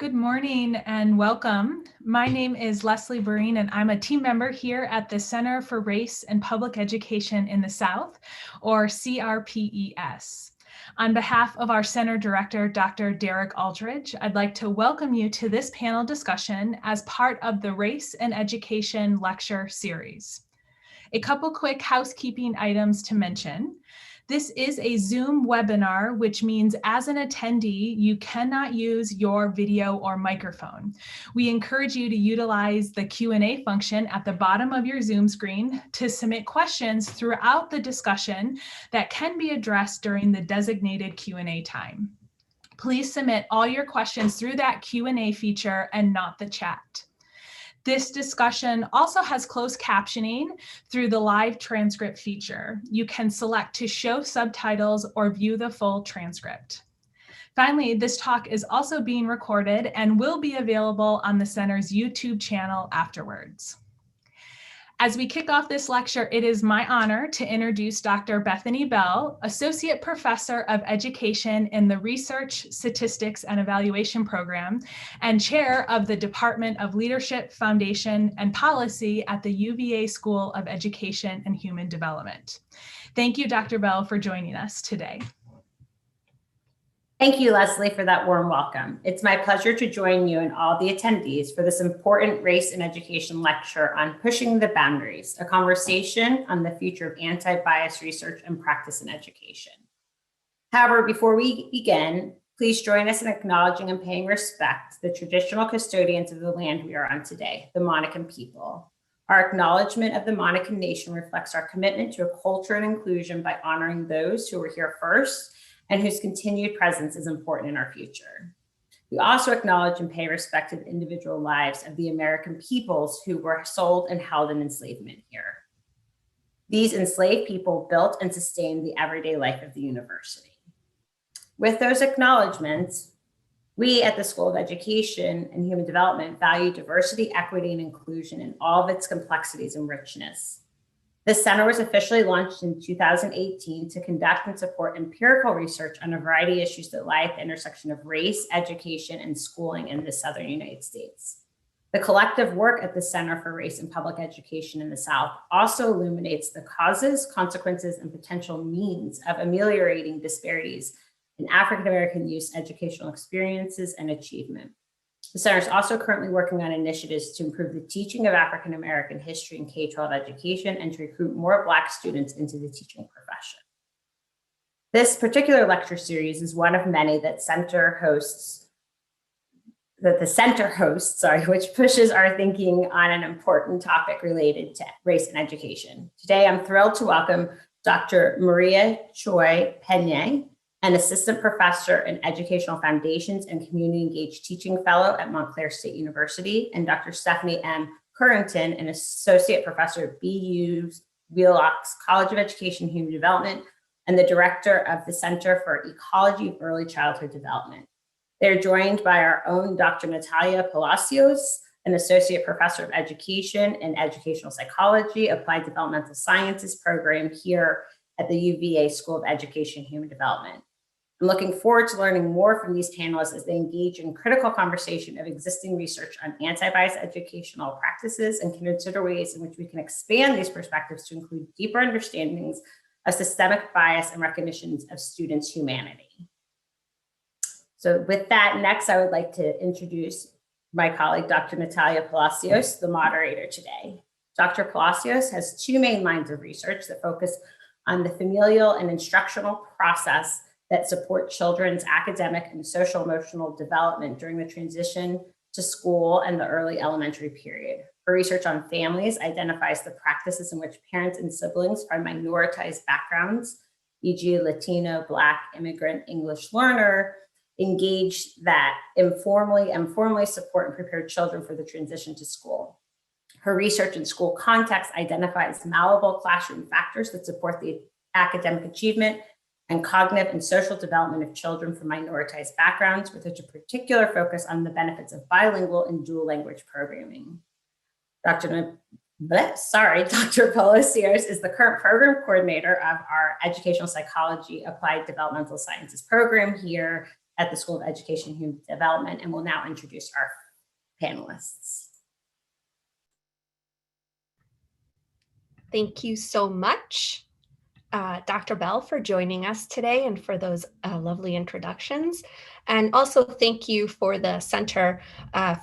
Good morning and welcome. My name is Leslie Breen and I'm a team member here at the Center for Race and Public Education in the South, or CRPES. On behalf of our center director, Dr. Derek Aldridge, I'd like to welcome you to this panel discussion as part of the Race and Education lecture series. A couple quick housekeeping items to mention. This is a Zoom webinar, which means as an attendee, you cannot use your video or microphone. We encourage you to utilize the Q&A function at the bottom of your Zoom screen to submit questions throughout the discussion that can be addressed during the designated Q&A time. Please submit all your questions through that Q&A feature and not the chat. This discussion also has closed captioning through the live transcript feature. You can select to show subtitles or view the full transcript. Finally, this talk is also being recorded and will be available on the center's YouTube channel afterwards. As we kick off this lecture, it is my honor to introduce Dr. Bethany Bell, Associate Professor of Education in the Research, Statistics, and Evaluation Program, and Chair of the Department of Leadership, Foundation, and Policy at the UVA School of Education and Human Development. Thank you, Dr. Bell, for joining us today. Thank you, Leslie, for that warm welcome. It's my pleasure to join you and all the attendees for this important race and education lecture on Pushing the Boundaries, a conversation on the future of anti-bias research and practice in education. However, before we begin, please join us in acknowledging and paying respect to the traditional custodians of the land we are on today, the Monacan people. Our acknowledgement of the Monacan Nation reflects our commitment to a culture and inclusion by honoring those who were here first and whose continued presence is important in our future. We also acknowledge and pay respect to the individual lives of the American peoples who were sold and held in enslavement here. These enslaved people built and sustained the everyday life of the university. With those acknowledgements, we at the School of Education and Human Development value diversity, equity, and inclusion in all of its complexities and richness. The center was officially launched in 2018 to conduct and support empirical research on a variety of issues that lie at the intersection of race, education, and schooling in the Southern United States. The collective work at the Center for Race and Public Education in the South also illuminates the causes, consequences, and potential means of ameliorating disparities in African American youth educational experiences and achievement. The center is also currently working on initiatives to improve the teaching of African American history in K-12 education and to recruit more Black students into the teaching profession. This particular lecture series is one of many that the center hosts, which pushes our thinking on an important topic related to race and education. Today, I'm thrilled to welcome Dr. María Cioè Peña, an assistant professor in educational foundations and community engaged teaching fellow at Montclair State University, and Dr. Stephanie M. Curenton, an associate professor at BU's Wheelock's College of Education and Human Development, and the director of the Center for Ecology of Early Childhood Development. They're joined by our own Dr. Natalia Palacios, an associate professor of education and educational psychology, applied developmental sciences program here at the UVA School of Education and Human Development. I'm looking forward to learning more from these panelists as they engage in critical conversation of existing research on anti-bias educational practices and consider ways in which we can expand these perspectives to include deeper understandings of systemic bias and recognitions of students' humanity. So with that, next I would like to introduce my colleague, Dr. Natalia Palacios, the moderator today. Dr. Palacios has two main lines of research that focus on the familial and instructional process that support children's academic and social emotional development during the transition to school and the early elementary period. Her research on families identifies the practices in which parents and siblings from minoritized backgrounds, e.g. Latino, Black, immigrant, English learner, engage that informally and formally support and prepare children for the transition to school. Her research in school context identifies malleable classroom factors that support the academic achievement and cognitive and social development of children from minoritized backgrounds, with a particular focus on the benefits of bilingual and dual language programming. Dr. Palacios is the current program coordinator of our Educational Psychology Applied Developmental Sciences program here at the School of Education and Human Development, and will now introduce our panelists. Thank you so much, Dr. Bell, for joining us today and for those lovely introductions. And also thank you for the Center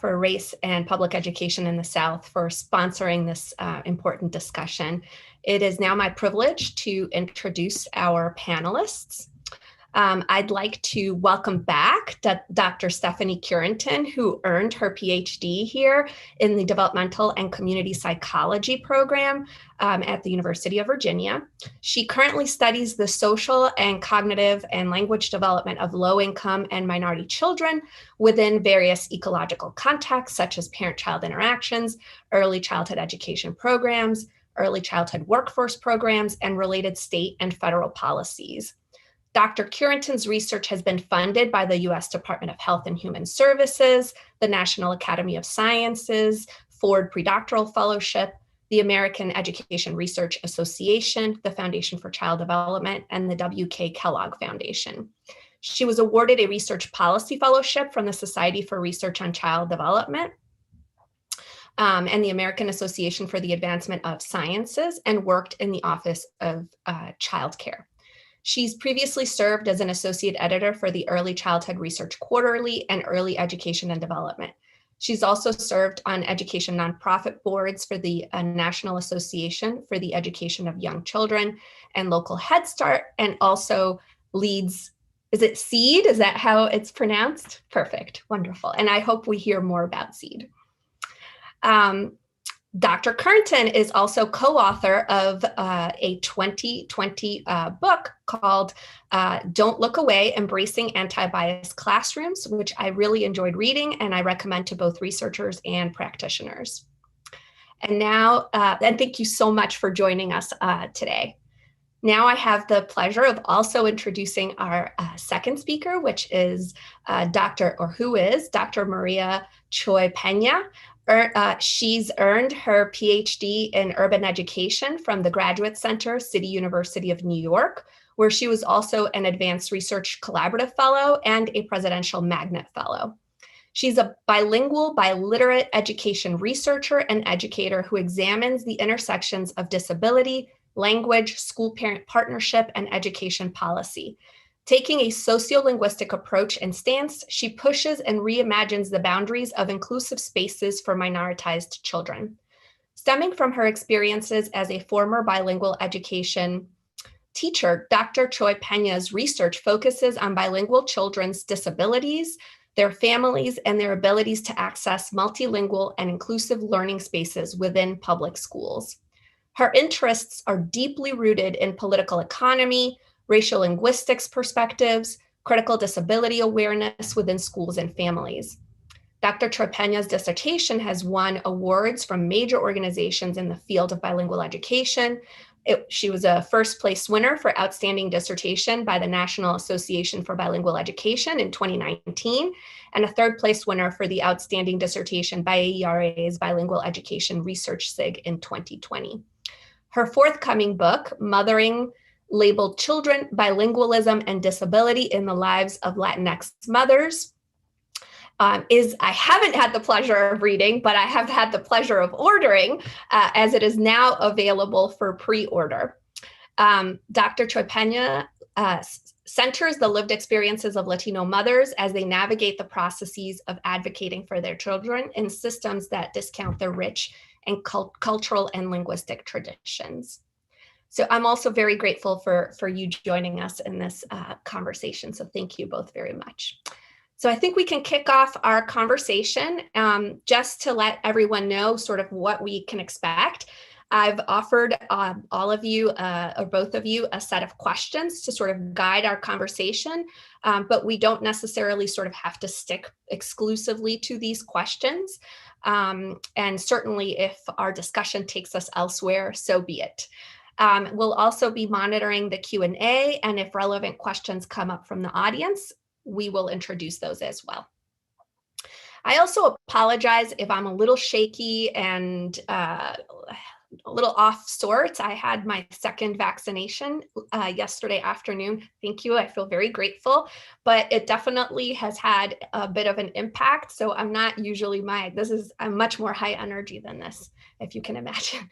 for Race and Public Education in the South for sponsoring this important discussion. It is now my privilege to introduce our panelists. I'd like to welcome back Dr. Stephanie Curenton, who earned her PhD here in the Developmental and Community Psychology program at the University of Virginia. She currently studies the social and cognitive and language development of low-income and minority children within various ecological contexts, such as parent-child interactions, early childhood education programs, early childhood workforce programs, and related state and federal policies. Dr. Curenton's research has been funded by the U.S. Department of Health and Human Services, the National Academy of Sciences, Ford Predoctoral Fellowship, the American Education Research Association, the Foundation for Child Development, and the W.K. Kellogg Foundation. She was awarded a Research Policy Fellowship from the Society for Research on Child Development and the American Association for the Advancement of Sciences, and worked in the Office of Child Care. She's previously served as an associate editor for the Early Childhood Research Quarterly and Early Education and Development. She's also served on education nonprofit boards for the National Association for the Education of Young Children and local Head Start, and also leads, is it SEED? Is that how it's pronounced? Perfect, wonderful. And I hope we hear more about SEED. Dr. Curenton is also co-author of a 2020 book called Don't Look Away, Embracing Anti-Bias Classrooms, which I really enjoyed reading and I recommend to both researchers and practitioners. And now, and thank you so much for joining us today. Now I have the pleasure of also introducing our second speaker, which is Dr. María Cioè Peña. She's earned her PhD in urban education from the Graduate Center, City University of New York, where she was also an Advanced Research Collaborative Fellow and a Presidential Magnet Fellow. She's a bilingual, biliterate education researcher and educator who examines the intersections of disability, language, school-parent partnership, and education policy. Taking a sociolinguistic approach and stance, she pushes and reimagines the boundaries of inclusive spaces for minoritized children. Stemming from her experiences as a former bilingual education teacher, Dr. Cioè Peña's research focuses on bilingual children's disabilities, their families, and their abilities to access multilingual and inclusive learning spaces within public schools. Her interests are deeply rooted in political economy, racial linguistics perspectives, critical disability awareness within schools and families. Dr. Cioè Peña's dissertation has won awards from major organizations in the field of bilingual education. She was a first place winner for Outstanding Dissertation by the National Association for Bilingual Education in 2019, and a third place winner for the Outstanding Dissertation by AERA's Bilingual Education Research SIG in 2020. Her forthcoming book, Mothering, labeled Children, Bilingualism, and Disability in the Lives of Latinx Mothers, I haven't had the pleasure of reading, but I have had the pleasure of ordering, as it is now available for pre-order. Dr. Cioè Peña centers the lived experiences of Latino mothers as they navigate the processes of advocating for their children in systems that discount their rich and cultural and linguistic traditions. So I'm also very grateful for you joining us in this conversation. So thank you both very much. So I think we can kick off our conversation just to let everyone know sort of what we can expect. I've offered all of you or both of you a set of questions to sort of guide our conversation, but we don't necessarily sort of have to stick exclusively to these questions. And certainly if our discussion takes us elsewhere, so be it. We'll also be monitoring the Q&A, and if relevant questions come up from the audience, we will introduce those as well. I also apologize if I'm a little shaky and a little off sorts. I had my second vaccination yesterday afternoon. Thank you. I feel very grateful, but it definitely has had a bit of an impact. So I'm not usually I'm much more high energy than this, if you can imagine.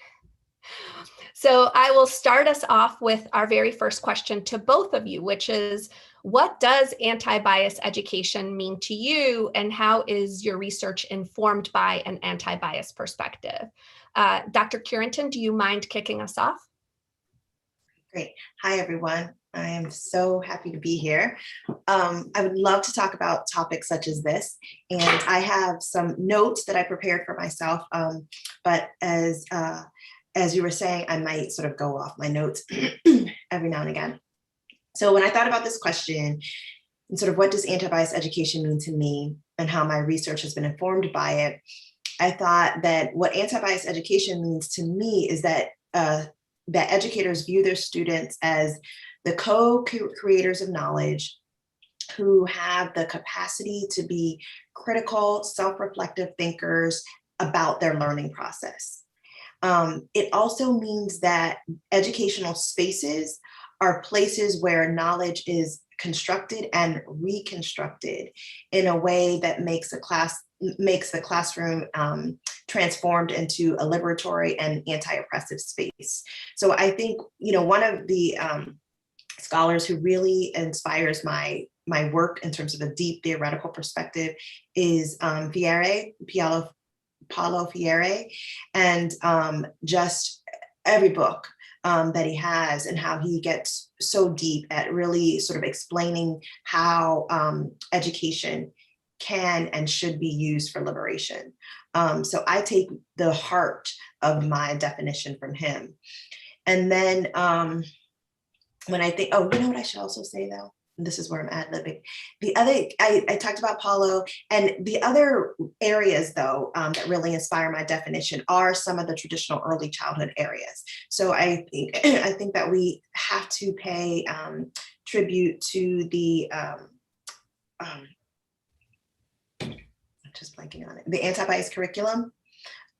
So I will start us off with our very first question to both of you, which is, what does anti-bias education mean to you, and how is your research informed by an anti-bias perspective? Dr. Curenton, do you mind kicking us off? Great. Hi, everyone. I am so happy to be here. I would love to talk about topics such as this, and I have some notes that I prepared for myself, but as you were saying, I might sort of go off my notes every now and again. So when I thought about this question, and sort of what does anti-bias education mean to me and how my research has been informed by it, I thought that what anti-bias education means to me is that that educators view their students as the co-creators of knowledge who have the capacity to be critical, self-reflective thinkers about their learning process. It also means that educational spaces are places where knowledge is constructed and reconstructed in a way that makes the classroom transformed into a liberatory and anti-oppressive space. So I think, one of the scholars who really inspires my work in terms of a deep theoretical perspective is Paulo Freire, and just every book that he has, and how he gets so deep at really sort of explaining how education can and should be used for liberation. So I take the heart of my definition from him. And then when I think, you know what I should also say though? This is where I'm ad-libbing. The other, I talked about Paulo, and the other areas though that really inspire my definition are some of the traditional early childhood areas. So I think that we have to pay tribute to the, I'm just blanking on it, the anti-bias curriculum,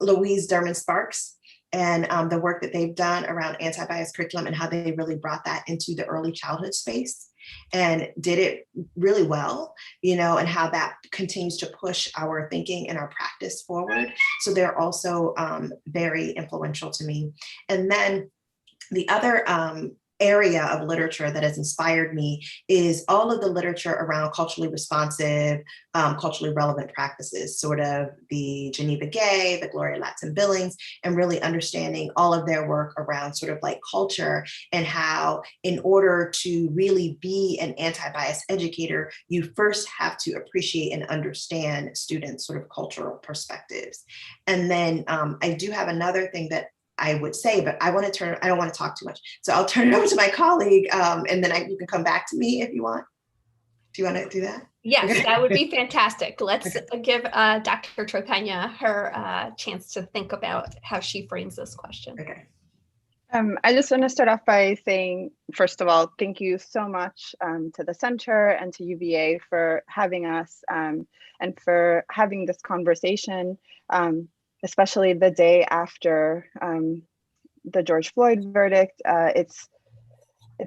Louise Derman Sparks, and the work that they've done around anti-bias curriculum and how they really brought that into the early childhood space and did it really well, and how that continues to push our thinking and our practice forward. So they're also very influential to me. And then the other area of literature that has inspired me is all of the literature around culturally responsive, culturally relevant practices, sort of the Geneva Gay, the Gloria Ladson-Billings, and really understanding all of their work around sort of like culture and how, in order to really be an anti-bias educator, you first have to appreciate and understand students' sort of cultural perspectives. And then I do have another thing that I would say, but I don't want to talk too much. So I'll turn it over to my colleague, and then you can come back to me if you want. Do you want to do that? Yes, Okay. that would be fantastic. Let's give Dr. Cioè Peña her chance to think about how she frames this question. Okay. I just want to start off by saying, first of all, thank you so much to the center and to UVA for having us and for having this conversation, especially the day after the George Floyd verdict. It's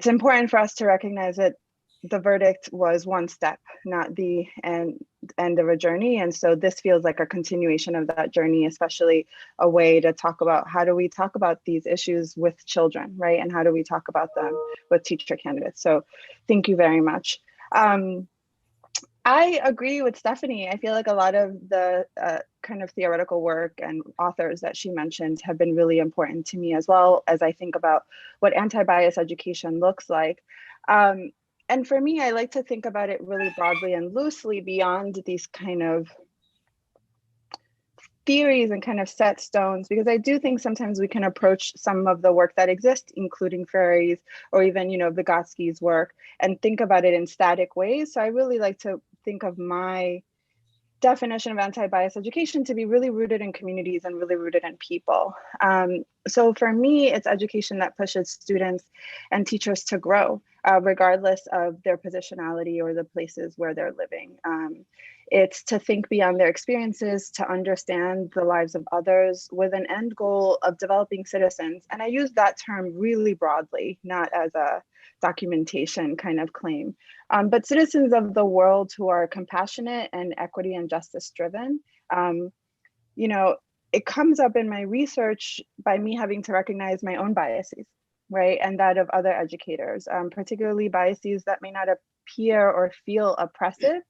important for us to recognize that the verdict was one step, not the end of a journey. And so this feels like a continuation of that journey, especially a way to talk about how do we talk about these issues with children, right? And how do we talk about them with teacher candidates? So thank you very much. I agree with Stephanie. I feel like a lot of the kind of theoretical work and authors that she mentioned have been really important to me, as well as I think about what anti-bias education looks like. And for me, I like to think about it really broadly and loosely beyond these kind of theories and kind of set stones, because I do think sometimes we can approach some of the work that exists, including Freire's or even, Vygotsky's work, and think about it in static ways. So I really like to think of my definition of anti-bias education to be really rooted in communities and really rooted in people. So for me, it's education that pushes students and teachers to grow, regardless of their positionality or the places where they're living. It's to think beyond their experiences, to understand the lives of others with an end goal of developing citizens. And I use that term really broadly, not as a documentation kind of claim, but citizens of the world who are compassionate and equity and justice driven. You know, it comes up in my research by me having to recognize my own biases, right? And that of other educators, particularly biases that may not appear or feel oppressive,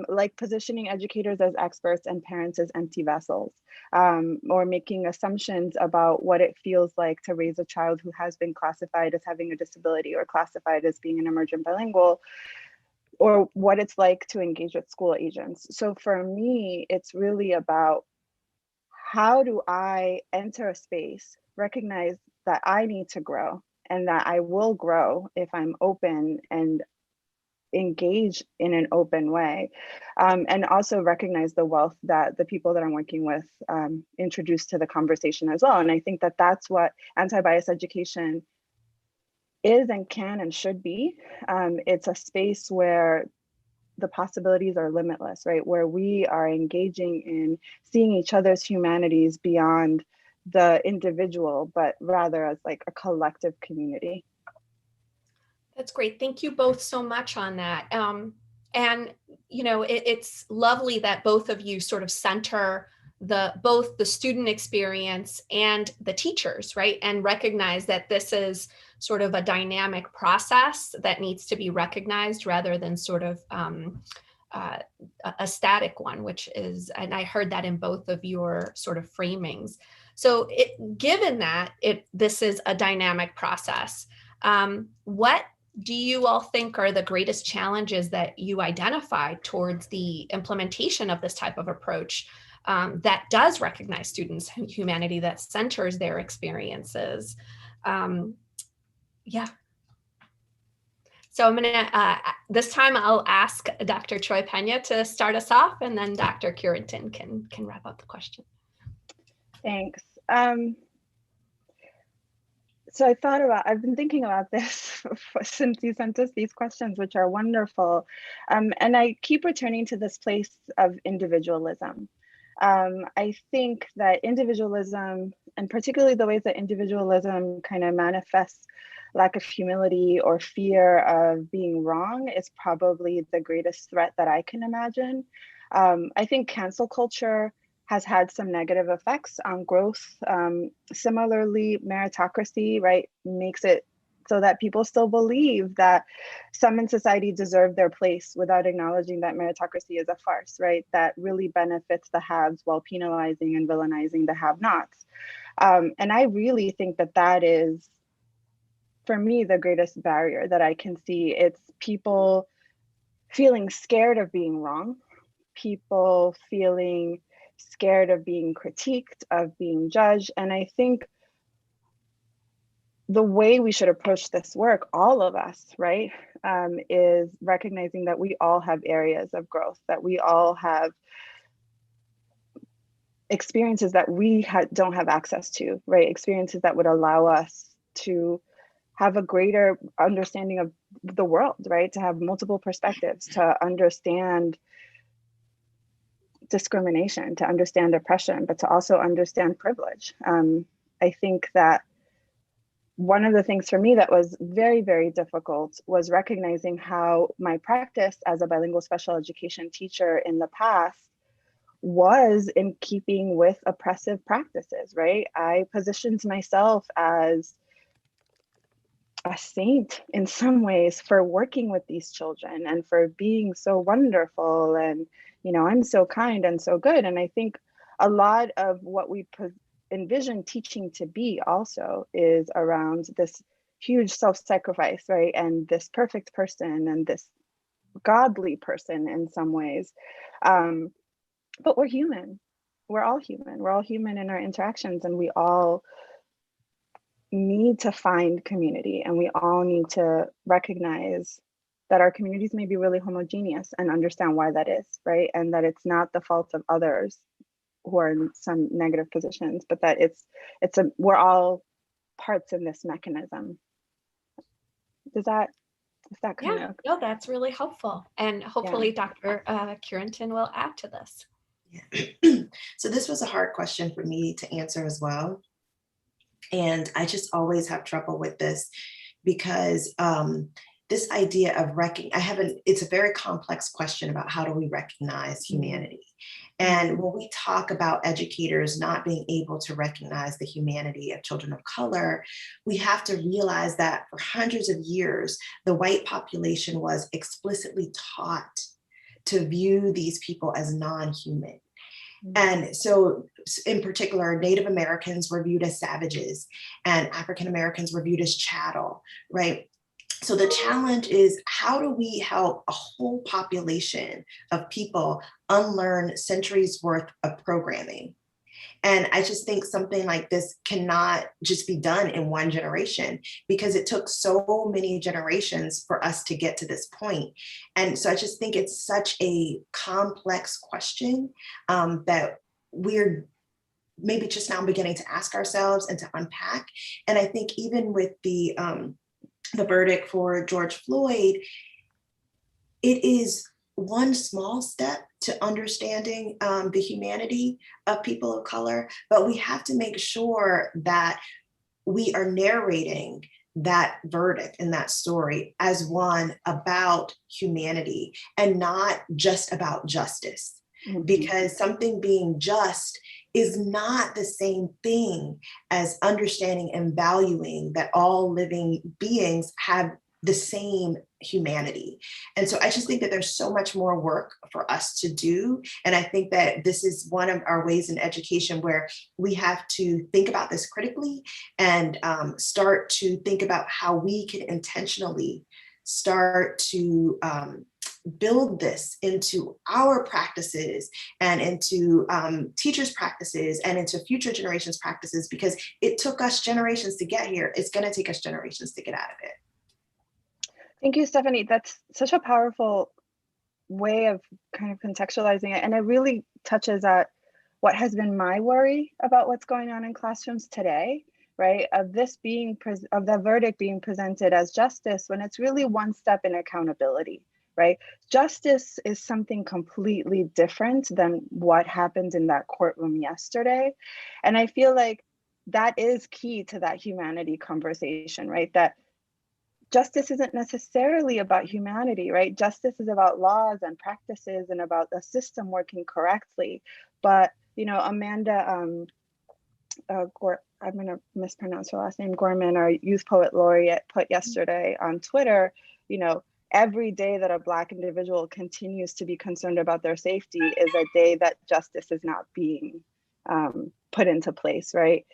like positioning educators as experts and parents as empty vessels, or making assumptions about what it feels like to raise a child who has been classified as having a disability or classified as being an emergent bilingual, or what it's like to engage with school agents. So for me, it's really about how do I enter a space, recognize that I need to grow and that I will grow if I'm open and engage in an open way, and also recognize the wealth that the people that I'm working with introduce to the conversation as well. And I think that that's what anti-bias education is and can and should be. It's a space where the possibilities are limitless, right? Where we are engaging in seeing each other's humanities beyond the individual, but rather as like a collective community. That's great. Thank you both so much on that. And, you know, it's lovely that both of you sort of center both the student experience and the teachers, right? And recognize that this is sort of a dynamic process that needs to be recognized rather than sort of a static one, which is, and I heard that in both of your sort of framings. So given that this is a dynamic process, what do you all think are the greatest challenges that you identify towards the implementation of this type of approach that does recognize students' humanity, that centers their experiences? Yeah. So I'm gonna, this time I'll ask Dr. Cioè Peña to start us off, and then Dr. Curenton can wrap up the question. Thanks. So I've been thinking about this since you sent us these questions, which are wonderful. And I keep returning to this place of individualism. I think that individualism, and particularly the ways that individualism kind of manifests lack of humility or fear of being wrong, is probably the greatest threat that I can imagine. I think cancel culture has had some negative effects on growth. Similarly, meritocracy, right, makes it so that people still believe that some in society deserve their place without acknowledging that meritocracy is a farce, right, that really benefits the haves while penalizing and villainizing the have-nots. And I really think that that is, for me, the greatest barrier that I can see. It's people feeling scared of being wrong, people feeling scared of being critiqued, of being judged. And I think the way we should approach this work, all of us, right, is recognizing that we all have areas of growth, that we all have experiences that we don't have access to, right? Experiences that would allow us to have a greater understanding of the world, right? To have multiple perspectives, to understand discrimination, to understand oppression, but to also understand privilege. I think that one of the things for me that was very, very difficult was recognizing how my practice as a bilingual special education teacher in the past was in keeping with oppressive practices, right? I positioned myself as a saint in some ways for working with these children and for being so wonderful, and I'm so kind and so good. And I think a lot of what we envision teaching to be also is around this huge self-sacrifice, right? And this perfect person and this godly person in some ways. But we're human. We're all human. We're all human in our interactions, and we all need to find community, and we all need to recognize that our communities may be really homogeneous, and understand why that is, right? And that it's not the fault of others who are in some negative positions, but that we're all parts in this mechanism. Is that kind of? No, that's really helpful. And hopefully Dr. Curenton will add to this. Yeah. So this was a hard question for me to answer as well. And I just always have trouble with this because this idea of it's a very complex question about how do we recognize humanity. And when we talk about educators not being able to recognize the humanity of children of color, we have to realize that for hundreds of years, the white population was explicitly taught to view these people as non-human. And so in particular, Native Americans were viewed as savages and African Americans were viewed as chattel, right? So the challenge is, how do we help a whole population of people unlearn centuries worth of programming? And I just think something like this cannot just be done in one generation, because it took so many generations for us to get to this point. And so I just think it's such a complex question that we're maybe just now beginning to ask ourselves and to unpack. And I think even with the verdict for George Floyd, it is one small step to understanding the humanity of people of color, but we have to make sure that we are narrating that verdict and that story as one about humanity and not just about justice. Because something being just is not the same thing as understanding and valuing that all living beings have the same humanity. And so I just think that there's so much more work for us to do. And I think that this is one of our ways in education where we have to think about this critically and start to think about how we can intentionally start to build this into our practices and into teachers' practices and into future generations' practices, because it took us generations to get here. It's going to take us generations to get out of it. Thank you, Stephanie. That's such a powerful way of kind of contextualizing it. And it really touches at what has been my worry about what's going on in classrooms today, right? Of this being, of the verdict being presented as justice when it's really one step in accountability, right? Justice is something completely different than what happened in that courtroom yesterday. And I feel like that is key to that humanity conversation, right? That justice isn't necessarily about humanity, right? Justice is about laws and practices and about the system working correctly. But, you know, Amanda, I'm gonna mispronounce her last name, Gorman, our youth poet laureate, put yesterday on Twitter, you know, every day that a Black individual continues to be concerned about their safety is a day that justice is not being put into place, right?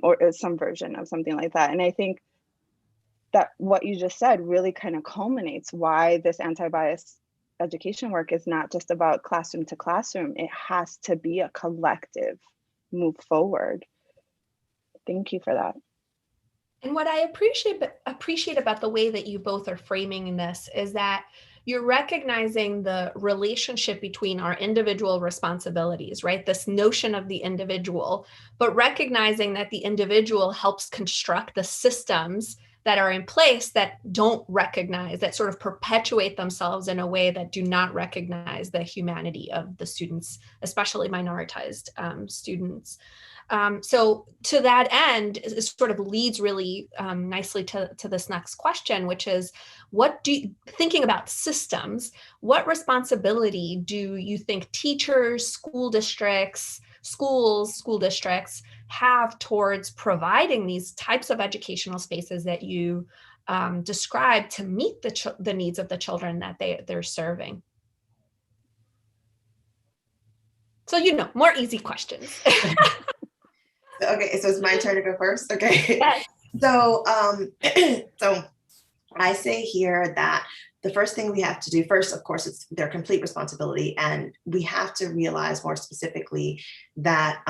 Or some version of something like that. And I think that what you just said really kind of culminates why this anti-bias education work is not just about classroom to classroom. It has to be a collective move forward. Thank you for that. And what I appreciate about the way that you both are framing this is that you're recognizing the relationship between our individual responsibilities, right? This notion of the individual, but recognizing that the individual helps construct the systems that are in place that don't recognize, that sort of perpetuate themselves in a way that do not recognize the humanity of the students, especially minoritized students. So to that end, it sort of leads really nicely to this next question, which is, thinking about systems, what responsibility do you think teachers, school districts have towards providing these types of educational spaces that you describe to meet the needs of the children that they're serving? So, you know, more easy questions. Okay, so it's my turn to go first. Okay. Yes. So, so I say here that the first thing we have to do first, of course, it's their complete responsibility. And we have to realize more specifically that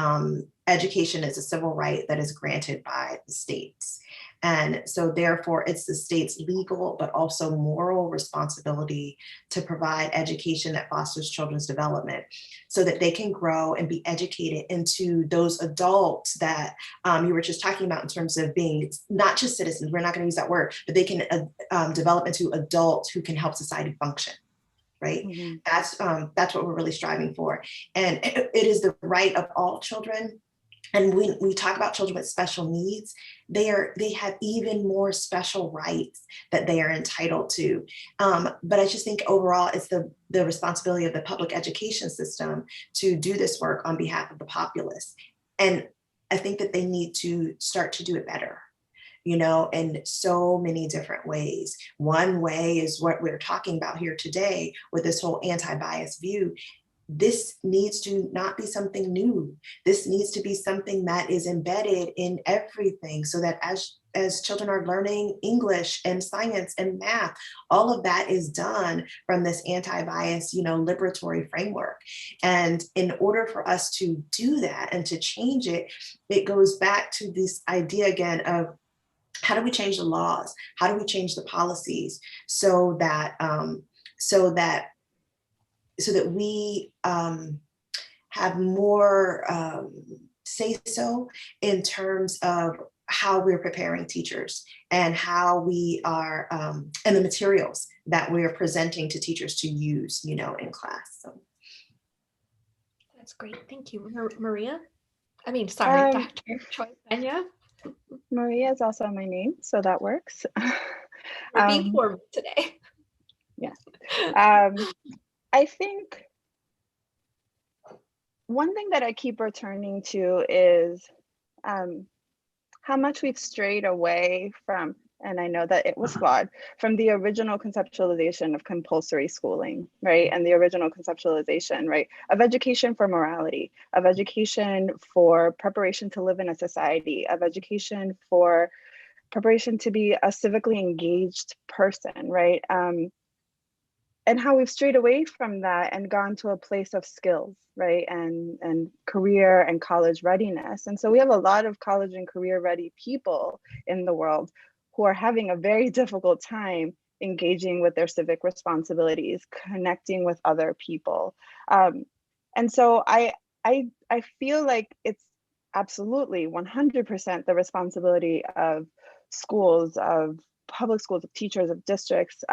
education is a civil right that is granted by the states. And so therefore it's the state's legal, but also moral responsibility to provide education that fosters children's development so that they can grow and be educated into those adults that you were just talking about in terms of being not just citizens, we're not going to use that word, but they can develop into adults who can help society function. Right? Mm-hmm. That's what we're really striving for. And it is the right of all children. And when we talk about children with special needs, they have even more special rights that they are entitled to. But I just think overall, it's the responsibility of the public education system to do this work on behalf of the populace. And I think that they need to start to do it better, in so many different ways. One way is what we're talking about here today with this whole anti-bias view. This needs to not be something new. This needs to be something that is embedded in everything so that as children are learning English and science and math, all of that is done from this anti-bias, liberatory framework. And in order for us to do that and to change it, it goes back to this idea again of how do we change the laws? How do we change the policies so that we have more say so in terms of how we're preparing teachers and how we are and the materials that we're presenting to teachers to use, in class. So that's great. Thank you, Maria. Dr. Cioè Peña. Maria is also my name, so that works. We're being formal today. Yeah. I think one thing that I keep returning to is how much we've strayed away from, and I know that it was flawed, from the original conceptualization of compulsory schooling, right? And the original conceptualization, right, of education for morality, of education for preparation to live in a society, of education for preparation to be a civically engaged person, right? And how we've strayed away from that and gone to a place of skills, right? And career and college readiness. And so we have a lot of college and career ready people in the world who are having a very difficult time engaging with their civic responsibilities, connecting with other people. And so I feel like it's absolutely 100% the responsibility of schools, of public schools, of teachers, of districts,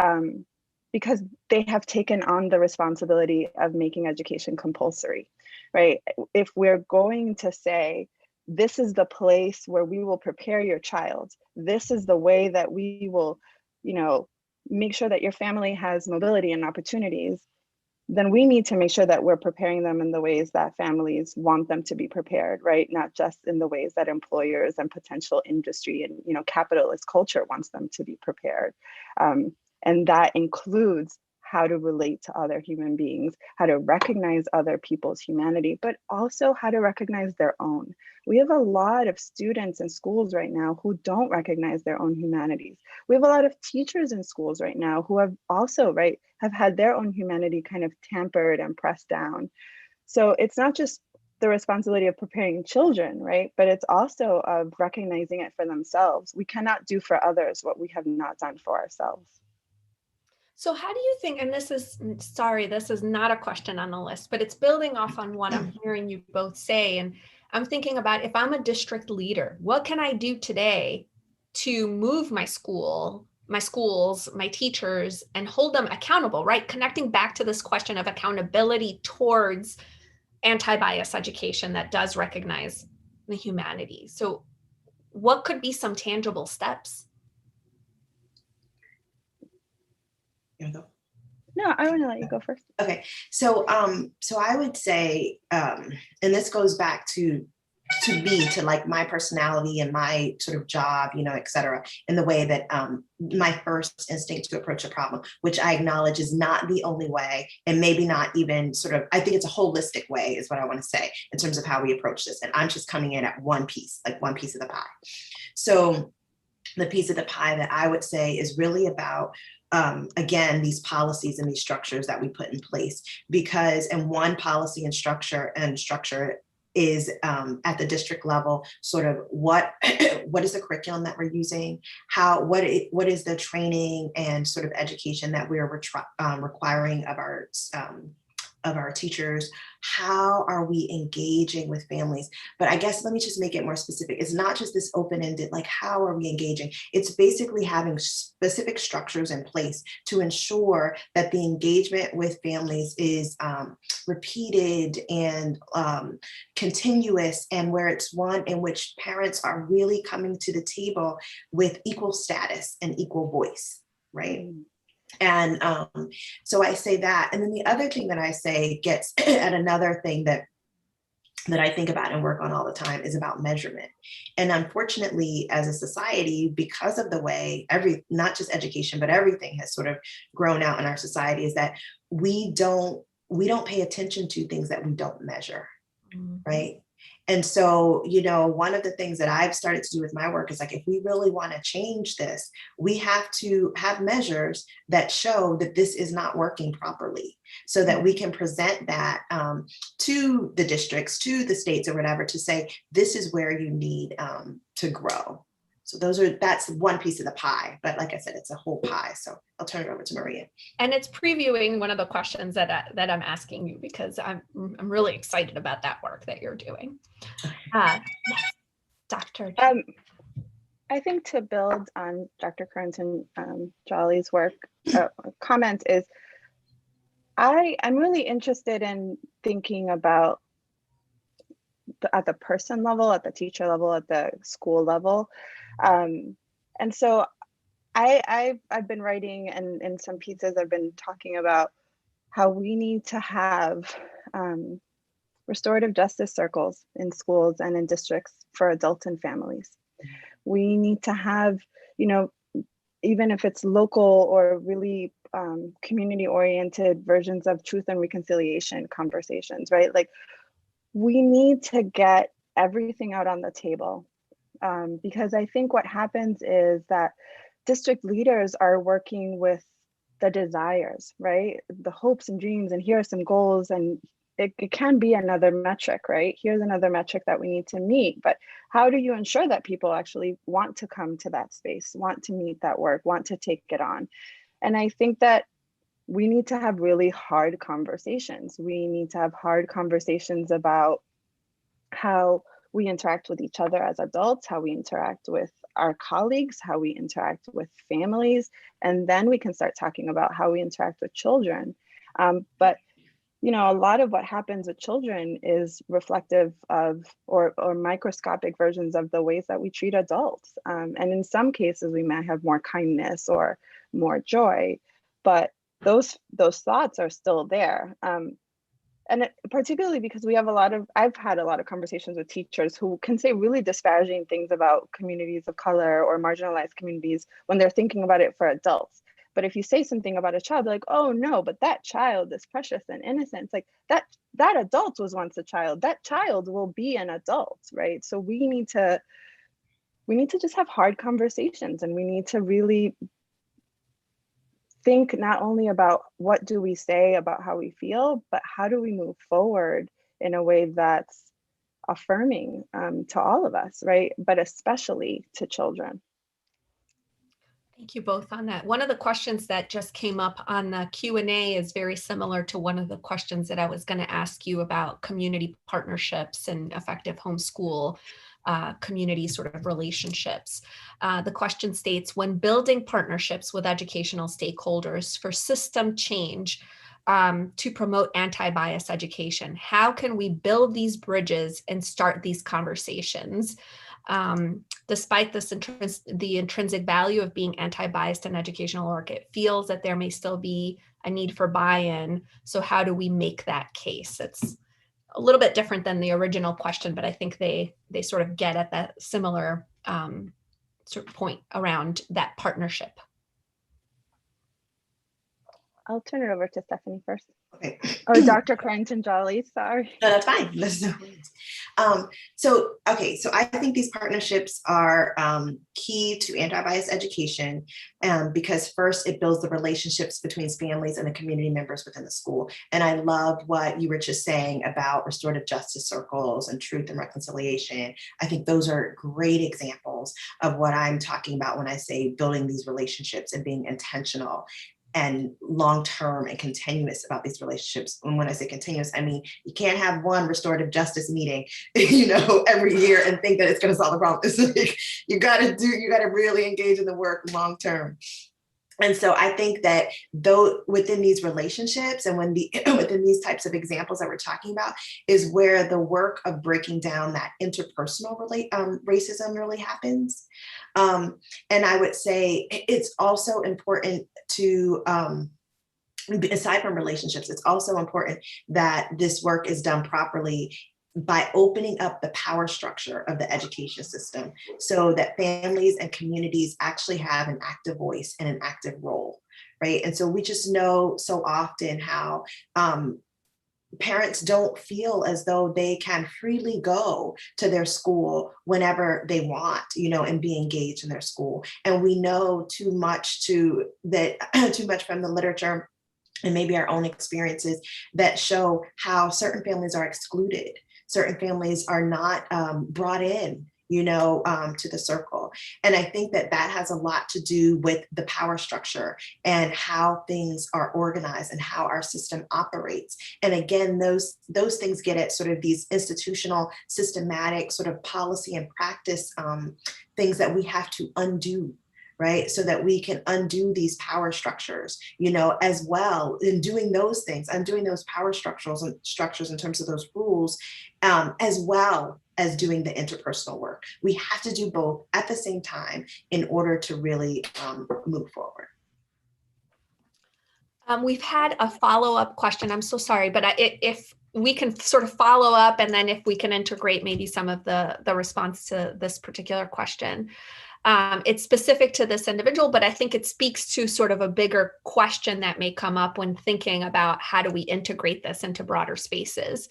because they have taken on the responsibility of making education compulsory, right? If we're going to say, this is the place where we will prepare your child, this is the way that we will, make sure that your family has mobility and opportunities, then we need to make sure that we're preparing them in the ways that families want them to be prepared, right? Not just in the ways that employers and potential industry and, capitalist culture wants them to be prepared. And that includes how to relate to other human beings, how to recognize other people's humanity, but also how to recognize their own. We have a lot of students in schools right now who don't recognize their own humanities. We have a lot of teachers in schools right now who have also, right, have had their own humanity kind of tampered and pressed down. So it's not just the responsibility of preparing children, right? But it's also of recognizing it for themselves. We cannot do for others what we have not done for ourselves. So how do you think, and this is not a question on the list, but it's building off on what I'm hearing you both say. And I'm thinking about, if I'm a district leader, what can I do today to move my schools, my teachers, and hold them accountable, right? Connecting back to this question of accountability towards anti-bias education that does recognize the humanities. So what could be some tangible steps? No, I want to let you go first. Okay, so I would say, and this goes back to like my personality and my sort of job, et cetera, in the way that my first instinct to approach a problem, which I acknowledge is not the only way, and maybe not even sort of, I think it's a holistic way is what I want to say in terms of how we approach this. And I'm just coming in at one piece of the pie. So the piece of the pie that I would say is really about again, these policies and these structures that we put in place, because, and one policy and structure is at the district level, sort of what is the curriculum that we're using, what is the training and sort of education that we're requiring of our teachers, how are we engaging with families? But I guess let me just make it more specific. It's not just this open-ended, like, how are we engaging? It's basically having specific structures in place to ensure that the engagement with families is repeated and continuous, and where it's one in which parents are really coming to the table with equal status and equal voice, right? And so I say that. And then the other thing that I say gets at another thing that I think about and work on all the time is about measurement. And unfortunately, as a society, because of the way not just education, but everything has sort of grown out in our society, is that we don't pay attention to things that we don't measure, right? And so, one of the things that I've started to do with my work is, like, if we really want to change this, we have to have measures that show that this is not working properly, so that we can present that to the districts, to the states or whatever, to say, this is where you need to grow. So that's one piece of the pie, but like I said, it's a whole pie. So I'll turn it over to Maria. And it's previewing one of the questions that I'm asking you, because I'm really excited about that work that you're doing. Yes, Dr. I think to build on Dr. Curenton Jolly's work, comment is, I'm really interested in thinking about at the person level, at the teacher level, at the school level. And so I've been writing, and in some pieces I've been talking about how we need to have restorative justice circles in schools and in districts for adults and families. We need to have, even if it's local or really community-oriented versions of truth and reconciliation conversations, right? Like, we need to get everything out on the table, because I think what happens is that district leaders are working with the desires, right? The hopes and dreams, and here are some goals, and it can be another metric, right? Here's another metric that we need to meet, but how do you ensure that people actually want to come to that space, want to meet that work, want to take it on? And I think that we need to have really hard conversations. We need to have hard conversations about how we interact with each other as adults, how we interact with our colleagues, how we interact with families, and then we can start talking about how we interact with children. But a lot of what happens with children is reflective of or microscopic versions of the ways that we treat adults. And in some cases, we might have more kindness or more joy, but those thoughts are still there. And particularly because I've had a lot of conversations with teachers who can say really disparaging things about communities of color or marginalized communities when they're thinking about it for adults. But if you say something about a child, they're like, oh no, but that child is precious and innocent. It's like that adult was once a child. That child will be an adult, right? So we need to just have hard conversations, and we need to really think not only about what do we say about how we feel, but how do we move forward in a way that's affirming to all of us, right? But especially to children. Thank you both on that. One of the questions that just came up on the Q&A is very similar to one of the questions that I was going to ask you about community partnerships and effective homeschool community sort of relationships. The question states, when building partnerships with educational stakeholders for system change to promote anti-bias education, how can we build these bridges and start these conversations? Despite the intrinsic value of being anti-biased in educational work, it feels that there may still be a need for buy-in. So how do we make that case? It's a little bit different than the original question, but I think they sort of get at that similar sort of point around that partnership. I'll turn it over to Stephanie first. Okay. Oh, Dr. Curenton Jolly, sorry. No, that's fine. That's no worries. So I think these partnerships are key to anti-bias education because first it builds the relationships between families and the community members within the school. And I love what you were just saying about restorative justice circles and truth and reconciliation. I think those are great examples of what I'm talking about when I say building these relationships and being intentional and long-term and continuous about these relationships. And when I say continuous, I mean, you can't have one restorative justice meeting, every year and think that it's going to solve the problem. It's like, you got to really engage in the work long-term. And so I think that though within these relationships and within these types of examples that we're talking about is where the work of breaking down that interpersonal racism really happens. And I would say it's also important to, aside from relationships, it's also important that this work is done properly by opening up the power structure of the education system so that families and communities actually have an active voice and an active role, right? And so we just know so often how parents don't feel as though they can freely go to their school whenever they want, and be engaged in their school. And we know too much from the literature and maybe our own experiences that show how certain families are excluded. Certain families are not brought in, to the circle. And I think that has a lot to do with the power structure and how things are organized and how our system operates. And again, those things get at sort of these institutional, systematic sort of policy and practice things that we have to undo, right? So that we can undo these power structures, as well in doing those things, undoing those power structures in terms of those rules, as well as doing the interpersonal work. We have to do both at the same time in order to really move forward. We've had a follow-up question. I'm so sorry, but if we can sort of follow up and then if we can integrate maybe some of the response to this particular question. It's specific to this individual, but I think it speaks to sort of a bigger question that may come up when thinking about how do we integrate this into broader spaces.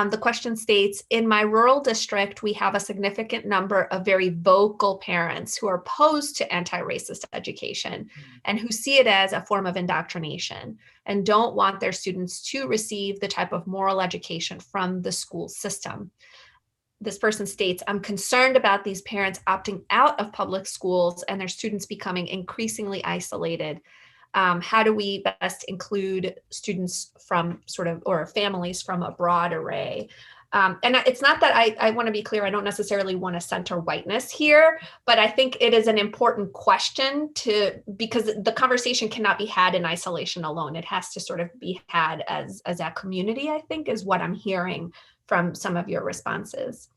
The question states, in my rural district, we have a significant number of very vocal parents who are opposed to anti-racist education and who see it as a form of indoctrination and don't want their students to receive the type of moral education from the school system. This person states, I'm concerned about these parents opting out of public schools and their students becoming increasingly isolated. How do we best include students from or families from a broad array? And it's not that I want to be clear, I don't necessarily want to center whiteness here, but I think it is an important question because the conversation cannot be had in isolation alone. It has to sort of be had as a community, I think, is what I'm hearing from some of your responses.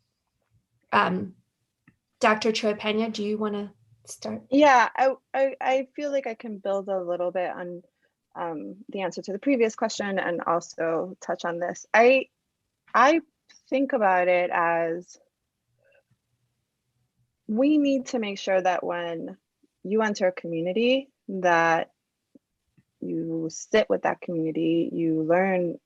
Dr. Cioè Peña, do you want to start? Yeah, I feel like I can build a little bit on the answer to the previous question and also touch on this. I think about it as we need to make sure that when you enter a community that you sit with that community, you learn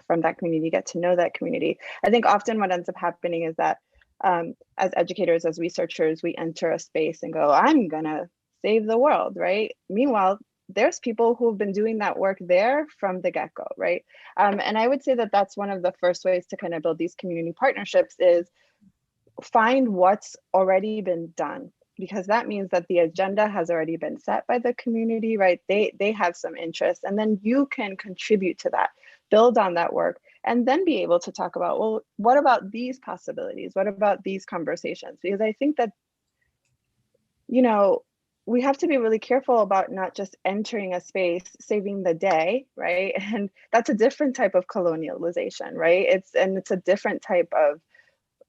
from that community, get to know that community. I think often what ends up happening is that as educators, as researchers, we enter a space and go, I'm gonna save the world, right? Meanwhile, there's people who've been doing that work there from the get-go, right? And I would say that that's one of the first ways to kind of build these community partnerships is find what's already been done, because that means that the agenda has already been set by the community, right? They have some interest, and then you can contribute to that, build on that work, and then be able to talk about, well, what about these possibilities? What about these conversations? Because I think that, we have to be really careful about not just entering a space, saving the day, right? And that's a different type of colonialization, right? It's a different type of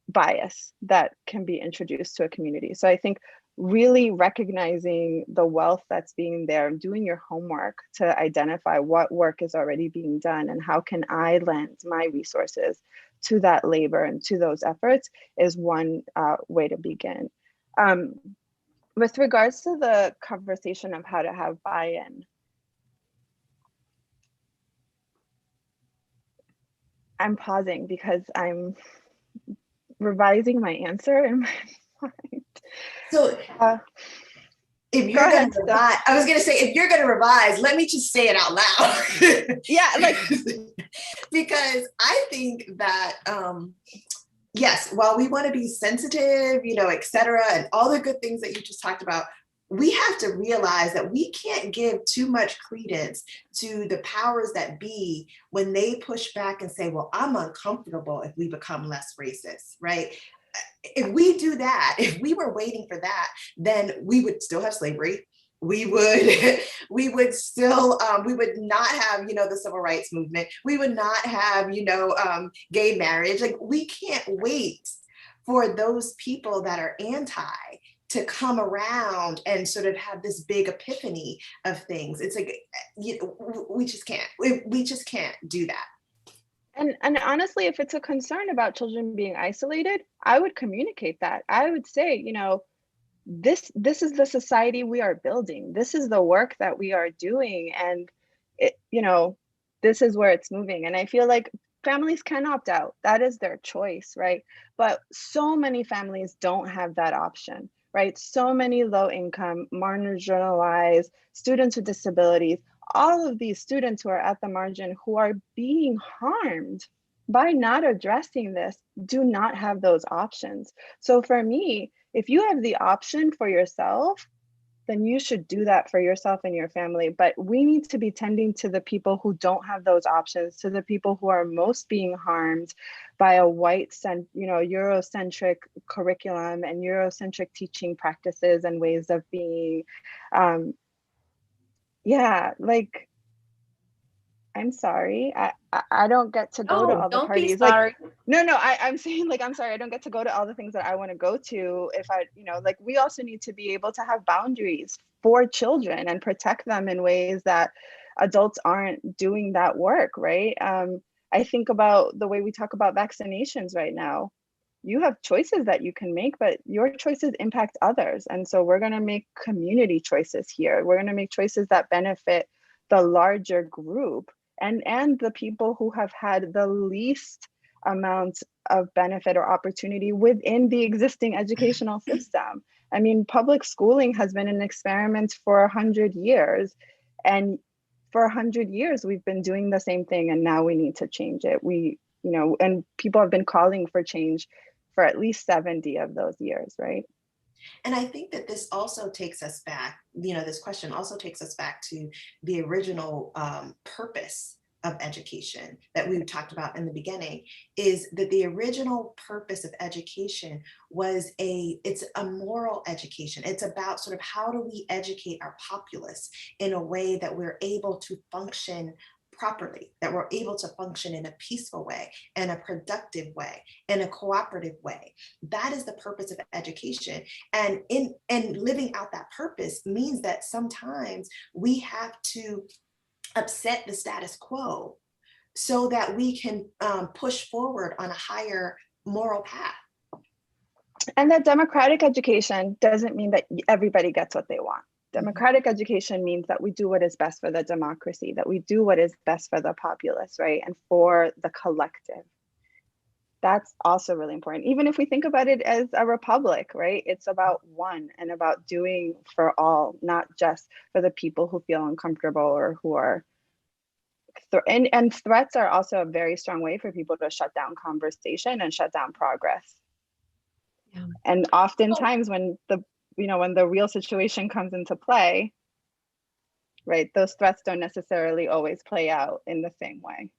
bias that can be introduced to a community. So I think really recognizing the wealth that's being there, doing your homework to identify what work is already being done and how can I lend my resources to that labor and to those efforts is one way to begin. With regards to the conversation of how to have buy-in, I'm pausing because I'm revising my answer in my mind. So if you're going to revise, I was going to say, if you're going to revise, let me just say it out loud. Yeah, like, because I think that, yes, while we want to be sensitive, et cetera, and all the good things that you just talked about, we have to realize that we can't give too much credence to the powers that be when they push back and say, well, I'm uncomfortable if we become less racist, right? If we do that, if we were waiting for that, then we would still have slavery. We would still, we would not have, the civil rights movement. We would not have, gay marriage. Like, we can't wait for those people that are anti to come around and sort of have this big epiphany of things. It's like, we just can't. We just can't do that. And honestly, if it's a concern about children being isolated, I would communicate that. I would say, this is the society we are building. This is the work that we are doing, and this is where it's moving. And I feel like families can opt out. That is their choice, right? But so many families don't have that option, right? So many low income, marginalized students with disabilities, all of these students who are at the margin, who are being harmed by not addressing this, do not have those options. So for me, if you have the option for yourself, then you should do that for yourself and your family. But we need to be tending to the people who don't have those options, to the people who are most being harmed by a white, Eurocentric curriculum and Eurocentric teaching practices and ways of being. Like, I'm sorry, I don't get to go to all the parties. Like, I'm saying, like, I'm sorry, I don't get to go to all the things that I want to go to. If like, we also need to be able to have boundaries for children and protect them in ways that adults aren't doing that work, right? I think about the way we talk about vaccinations right now. You have choices that you can make, but your choices impact others. And so we're going to make community choices here. We're going to make choices that benefit the larger group and the people who have had the least amount of benefit or opportunity within the existing educational system. I mean, public schooling has been an experiment for 100 years. And for 100 years, we've been doing the same thing, and now we need to change it. And people have been calling for change for at least 70 of those years, right? And I think that this also takes us back, this question also takes us back to the original purpose of education that we talked about in the beginning, is that the original purpose of education was it's a moral education. It's about sort of how do we educate our populace in a way that we're able to function properly, that we're able to function in a peaceful way, in a productive way, in a cooperative way. That is the purpose of education. And living out that purpose means that sometimes we have to upset the status quo so that we can push forward on a higher moral path. And that democratic education doesn't mean that everybody gets what they want. Democratic education means that we do what is best for the democracy, that we do what is best for the populace, right? And for the collective. That's also really important. Even if we think about it as a republic, right? It's about one and about doing for all, not just for the people who feel uncomfortable or who are, and threats are also a very strong way for people to shut down conversation and shut down progress. Yeah. And oftentimes when the real situation comes into play, right, those threats don't necessarily always play out in the same way.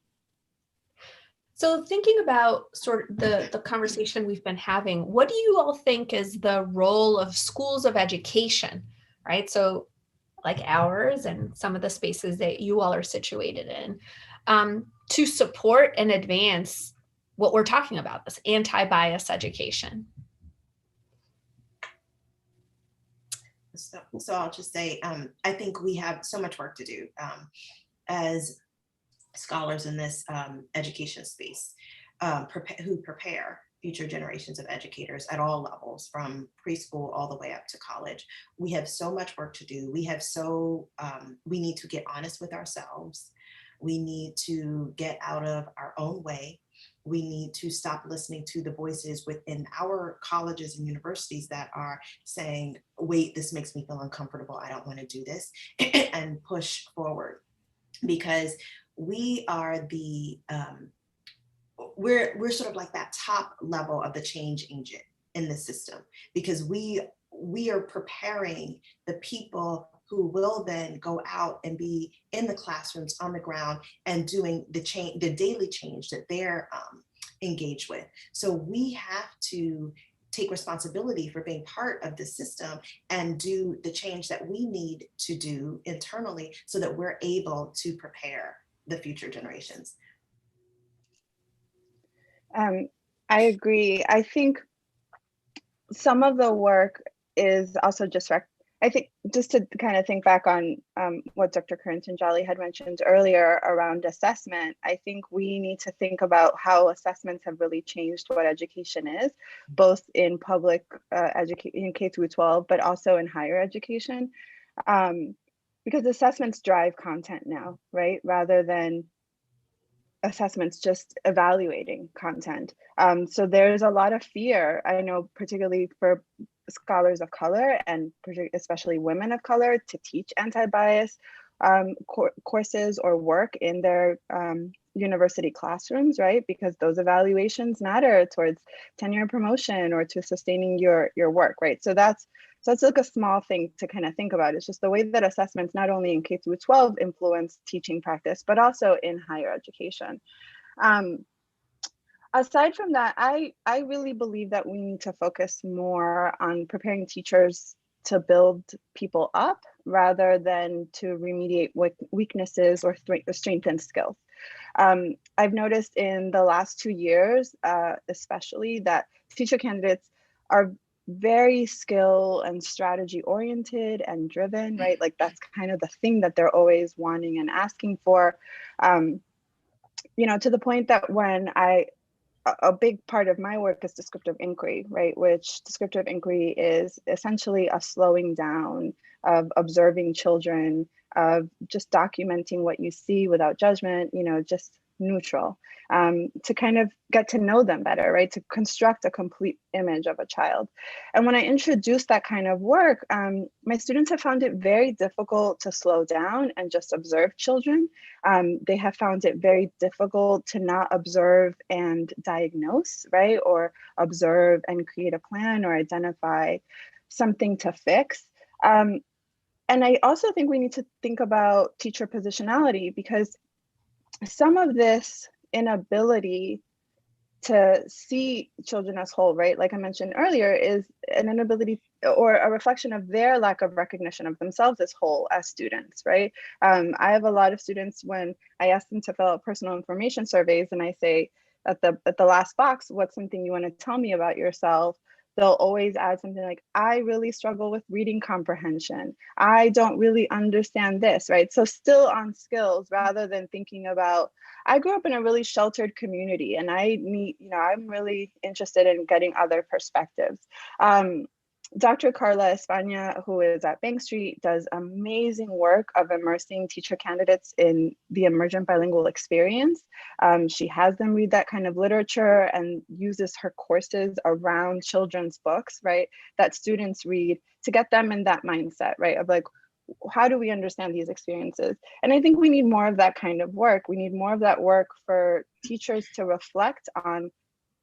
So thinking about sort of the conversation we've been having, what do you all think is the role of schools of education, right? So like ours and some of the spaces that you all are situated in, to support and advance what we're talking about, this anti-bias education? So I'll just say, I think we have so much work to do as scholars in this education space who prepare future generations of educators at all levels, from preschool all the way up to college. We have so much work to do. We need to get honest with ourselves. We need to get out of our own way. We need to stop listening to the voices within our colleges and universities that are saying, wait, this makes me feel uncomfortable, I don't want to do this, and push forward. Because we are we're sort of like that top level of the change agent in the system, because we are preparing the people who will then go out and be in the classrooms on the ground and doing the daily change that they're engaged with. So we have to take responsibility for being part of the system and do the change that we need to do internally so that we're able to prepare the future generations. I agree. I think some of the work is also just, I think, just to kind of think back on what Dr. Curenton Jolly had mentioned earlier around assessment, I think we need to think about how assessments have really changed what education is, both in public education, K through 12, but also in higher education, because assessments drive content now, right? Rather than assessments just evaluating content. So there's a lot of fear, I know, particularly for scholars of color and especially women of color, to teach anti-bias courses or work in their university classrooms, right? Because those evaluations matter towards tenure and promotion or to sustaining your work, right? So that's like a small thing to kind of think about. It's just the way that assessments, not only in K through 12, influence teaching practice, but also in higher education. Aside from that, I really believe that we need to focus more on preparing teachers to build people up rather than to remediate weaknesses or strengthen skills. I've noticed in the last 2 years, especially, that teacher candidates are very skill and strategy oriented and driven, right? Like that's kind of the thing that they're always wanting and asking for, you know, to the point that when a big part of my work is descriptive inquiry, right? Which descriptive inquiry is essentially a slowing down of observing children, of just documenting what you see without judgment, you know, just neutral, to kind of get to know them better, right? To construct a complete image of a child. And when I introduced that kind of work, my students have found it very difficult to slow down and just observe children. They have found it very difficult to not observe and diagnose, right? Or observe and create a plan or identify something to fix. And I also think we need to think about teacher positionality, because some of this inability to see children as whole, right? Like I mentioned earlier, is an inability or a reflection of their lack of recognition of themselves as whole as students, right? I have a lot of students, when I ask them to fill out personal information surveys and I say at the last box, what's something you want to tell me about yourself? They'll always add something like, I really struggle with reading comprehension. I don't really understand this, right? So still on skills rather than thinking about, I grew up in a really sheltered community and I need, you know, I'm really interested in getting other perspectives. Dr. Carla España, who is at Bank Street, does amazing work of immersing teacher candidates in the emergent bilingual experience. She has them read that kind of literature and uses her courses around children's books, right, that students read to get them in that mindset, right, of like, how do we understand these experiences? And I think we need more of that kind of work. We need more of that work for teachers to reflect on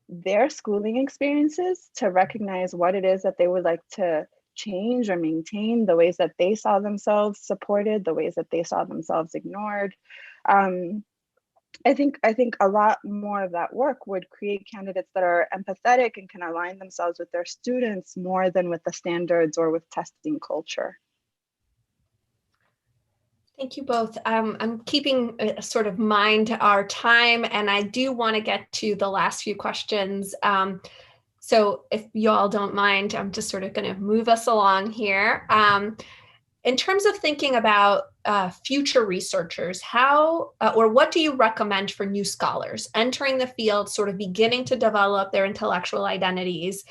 their schooling experiences, to recognize what it is that they would like to change or maintain, the ways that they saw themselves supported, the ways that they saw themselves ignored. I think a lot more of that work would create candidates that are empathetic and can align themselves with their students more than with the standards or with testing culture. Thank you both. I'm keeping sort of mind our time, and I do want to get to the last few questions. So if you all don't mind, I'm just sort of going to move us along here. In terms of thinking about future researchers, how or what do you recommend for new scholars entering the field, sort of beginning to develop their intellectual identities?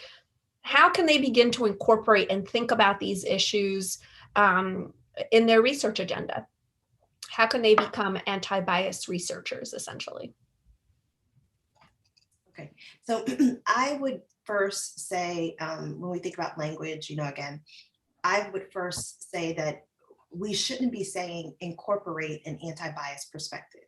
How can they begin to incorporate and think about these issues in their research agenda? How can they become anti-bias researchers, essentially? Okay, so I would first say, when we think about language, again, I would first say that we shouldn't be saying incorporate an anti-bias perspective.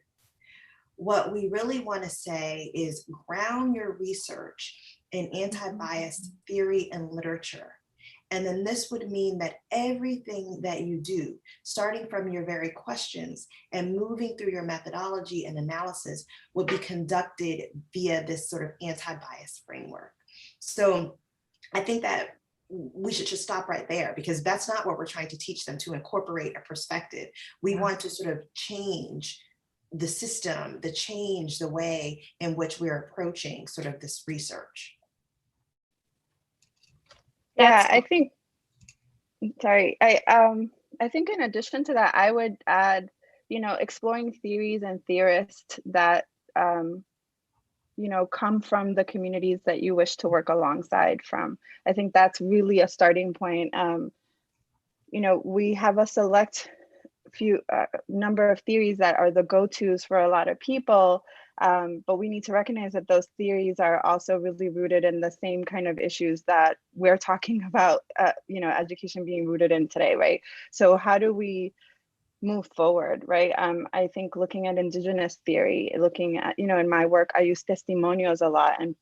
What we really want to say is ground your research in anti-bias theory and literature. And then this would mean that everything that you do, starting from your very questions and moving through your methodology and analysis, would be conducted via this sort of anti-bias framework. So I think that we should just stop right there, because that's not what we're trying to teach them, to incorporate a perspective. We want to sort of change the system, change the way in which we're approaching sort of this research. Yeah, I think, sorry, I think in addition to that, I would add, exploring theories and theorists that, come from the communities that you wish to work alongside from. I think that's really a starting point. We have a select few number of theories that are the go-tos for a lot of people, but we need to recognize that those theories are also really rooted in the same kind of issues that we're talking about, education being rooted in today, right? So how do we move forward, right? I think looking at Indigenous theory, looking at, in my work, I use testimonials a lot, and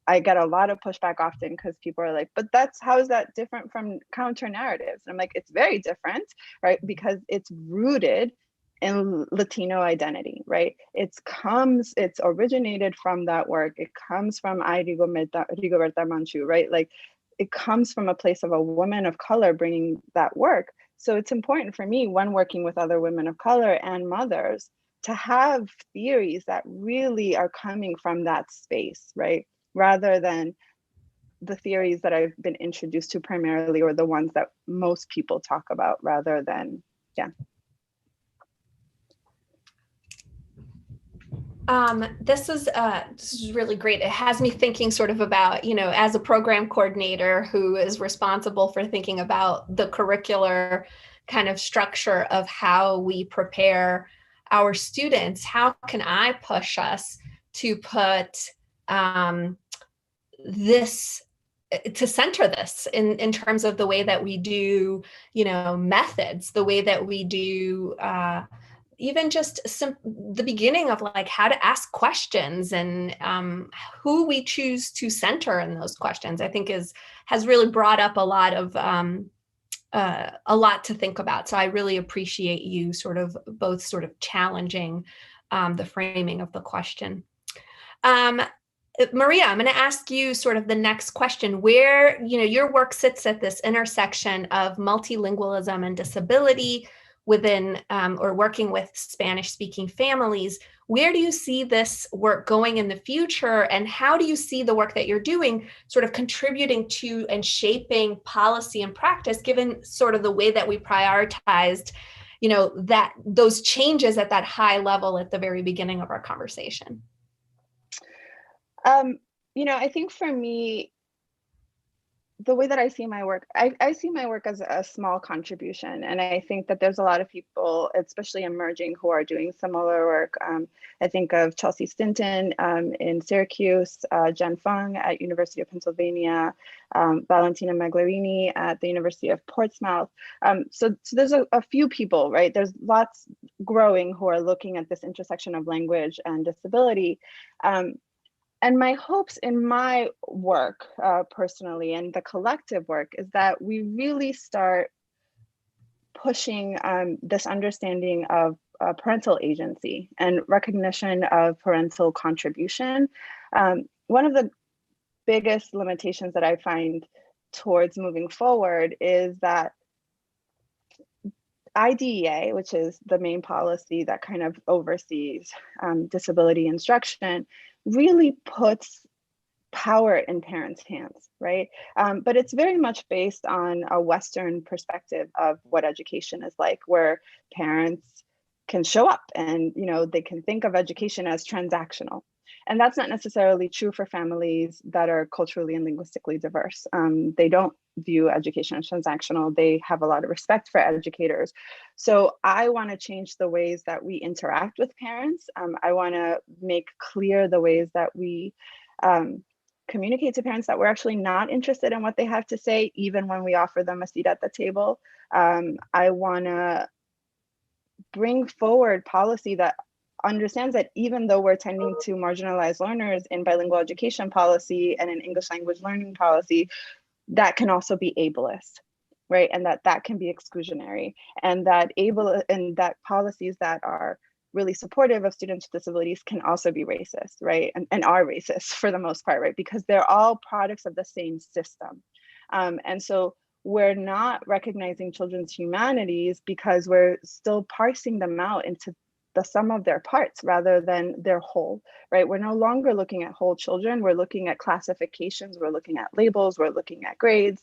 I get a lot of pushback often because people are like, but how is that different from counter narratives? And I'm like, it's very different, right? Because it's rooted in Latino identity, right? It's originated from that work. It comes from Rigoberta Manchu, right? Like, it comes from a place of a woman of color bringing that work. So it's important for me, when working with other women of color and mothers, to have theories that really are coming from that space, right? Rather than the theories that I've been introduced to primarily, or the ones that most people talk about, rather than, yeah. This is really great. It has me thinking sort of about, as a program coordinator who is responsible for thinking about the curricular kind of structure of how we prepare our students, how can I push us to put this, to center this in terms of the way that we do, methods, the way that we do even just the beginning of like how to ask questions, and who we choose to center in those questions, I think has really brought up a lot to think about. So I really appreciate you both challenging the framing of the question. Maria, I'm going to ask you sort of the next question, where, your work sits at this intersection of multilingualism and disability within or working with Spanish-speaking families. Where do you see this work going in the future, and how do you see the work that you're doing sort of contributing to and shaping policy and practice, given sort of the way that we prioritized, that those changes at that high level at the very beginning of our conversation? I think for me, the way that I see my work, I see my work as a small contribution. And I think that there's a lot of people, especially emerging, who are doing similar work. I think of Chelsea Stinton in Syracuse, Jen Fung at University of Pennsylvania, Valentina Maglarini at the University of Portsmouth. So there's a few people, right? There's lots growing who are looking at this intersection of language and disability. And my hopes in my work personally, and the collective work, is that we really start pushing this understanding of parental agency and recognition of parental contribution. One of the biggest limitations that I find towards moving forward is that IDEA, which is the main policy that kind of oversees disability instruction, really puts power in parents' hands, right? But it's very much based on a Western perspective of what education is like, where parents can show up and they can think of education as transactional. And that's not necessarily true for families that are culturally and linguistically diverse. They don't view education as transactional. They have a lot of respect for educators. So I want to change the ways that we interact with parents. I want to make clear the ways that we communicate to parents that we're actually not interested in what they have to say, even when we offer them a seat at the table. I want to bring forward policy that understands that even though we're tending to marginalize learners in bilingual education policy and in English language learning policy, that can also be ableist, right? And that can be exclusionary, and that policies that are really supportive of students with disabilities can also be racist, right? And are racist for the most part, right? Because they're all products of the same system. And so we're not recognizing children's humanities because we're still parsing them out into the sum of their parts rather than their whole, right? We're no longer looking at whole children. We're looking at classifications. We're looking at labels. We're looking at grades.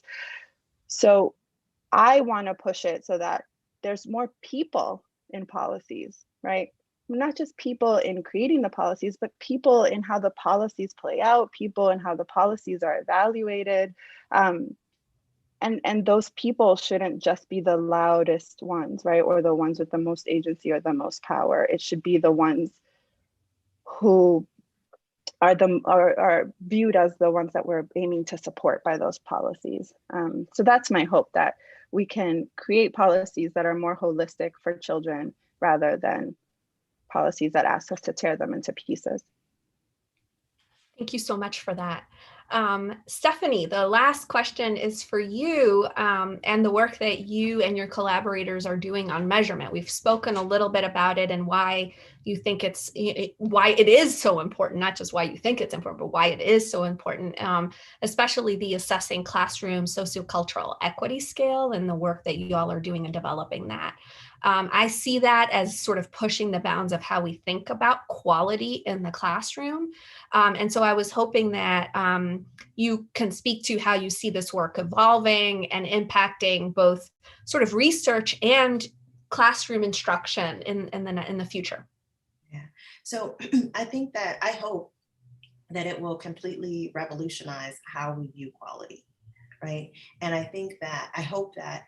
So I want to push it so that there's more people in policies, right? Not just people in creating the policies, but people in how the policies play out, people in how the policies are evaluated. And those people shouldn't just be the loudest ones, right? Or the ones with the most agency or the most power. It should be the ones who are viewed as the ones that we're aiming to support by those policies. So that's my hope, that we can create policies that are more holistic for children rather than policies that ask us to tear them into pieces. Thank you so much for that. Stephanie, the last question is for you and the work that you and your collaborators are doing on measurement. We've spoken a little bit about it and why you think why it is so important, not just why you think it's important, but why it is so important, especially the assessing classroom sociocultural equity scale and the work that you all are doing in developing that. I see that as sort of pushing the bounds of how we think about quality in the classroom. And so I was hoping that you can speak to how you see this work evolving and impacting both sort of research and classroom instruction in the future. Yeah, so I think that I hope that it will completely revolutionize how we view quality, right? And I hope that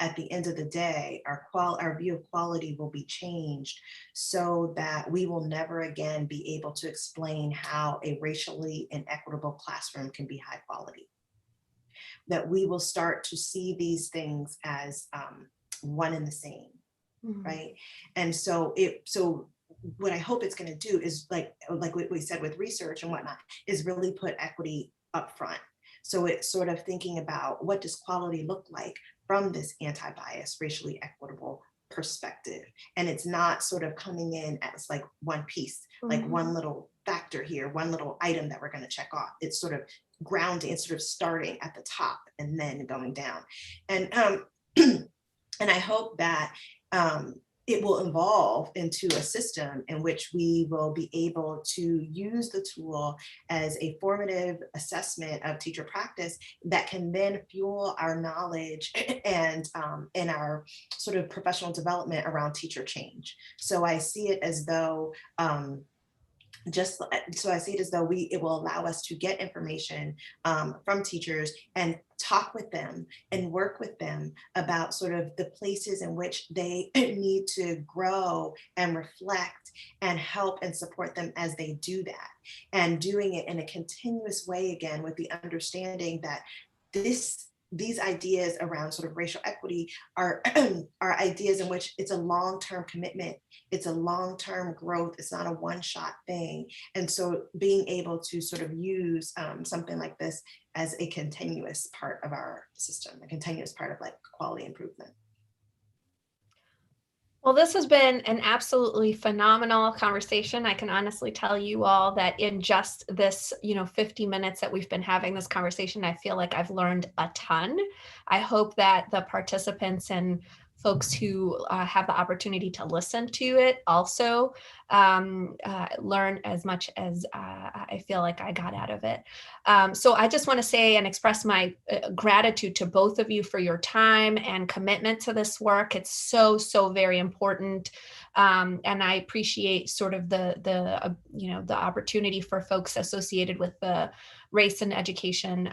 at the end of the day, our view of quality will be changed so that we will never again be able to explain how a racially inequitable classroom can be high quality. That we will start to see these things as one and the same, right? And so what I hope it's going to do is like what we said with research and whatnot, is really put equity up front. So it's sort of thinking about what does quality look like from this anti-bias, racially equitable perspective. And it's not sort of coming in as like one piece, like one little factor here, one little item that we're going to check off. It's sort of grounding, it's sort of starting at the top and then going down. And and I hope that it will evolve into a system in which we will be able to use the tool as a formative assessment of teacher practice that can then fuel our knowledge and in our sort of professional development around teacher change. So I see it as though it will allow us to get information from teachers and talk with them and work with them about sort of the places in which they need to grow and reflect and help and support them as they do that, and doing it in a continuous way, again, with the understanding that these ideas around sort of racial equity are ideas in which it's a long-term commitment, it's a long-term growth, it's not a one-shot thing. And so being able to sort of use something like this as a continuous part of our system, a continuous part of like quality improvement. Well, this has been an absolutely phenomenal conversation. I can honestly tell you all that in just this, 50 minutes that we've been having this conversation, I feel like I've learned a ton. I hope that the participants and folks who have the opportunity to listen to it also learn as much as I feel like I got out of it. So I just want to say and express my gratitude to both of you for your time and commitment to this work. It's so, so very important. And I appreciate sort of the opportunity for folks associated with the Race and Education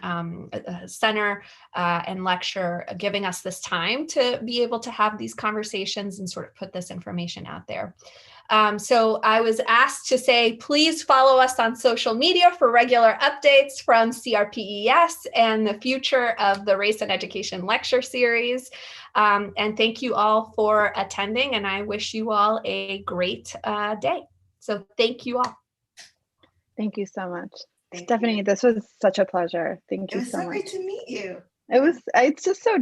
Center and lecture, giving us this time to be able to have these conversations and sort of put this information out there. So I was asked to say, please follow us on social media for regular updates from CRPES and the future of the Race and Education Lecture Series. And thank you all for attending, and I wish you all a great day. So thank you all. Thank you so much. Thank Stephanie, you. this was such a pleasure. Thank It you was so so much. great to meet you. It's just so